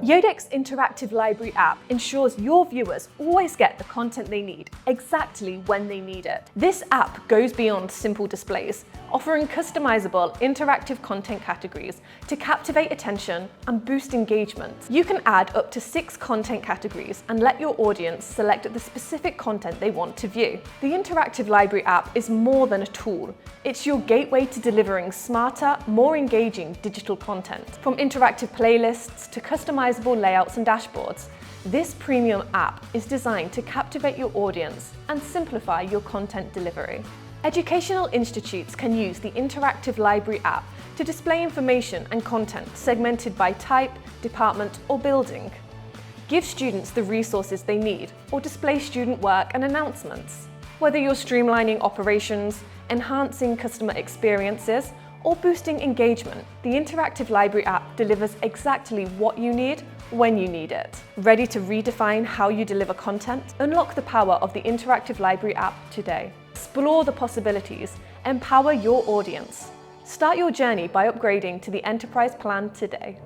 Yodeck's interactive library app ensures your viewers always get the content they need, exactly when they need it. This app goes beyond simple displays, offering customizable interactive content categories to captivate attention and boost engagement. You can add up to 6 content categories and let your audience select the specific content they want to view. The interactive library app is more than a tool. It's your gateway to delivering smarter, more engaging digital content. From interactive playlists to customizable layouts and dashboards, this premium app is designed to captivate your audience and simplify your content delivery. Educational institutes can use the interactive library app to display information and content segmented by type, department, or building. Give students the resources they need, or display student work and announcements. Whether you're streamlining operations, enhancing customer experiences, or boosting engagement, the interactive library app delivers exactly what you need when you need it. Ready to redefine how you deliver content? Unlock the power of the interactive library app today. Explore the possibilities, empower your audience. Start your journey by upgrading to the enterprise plan today.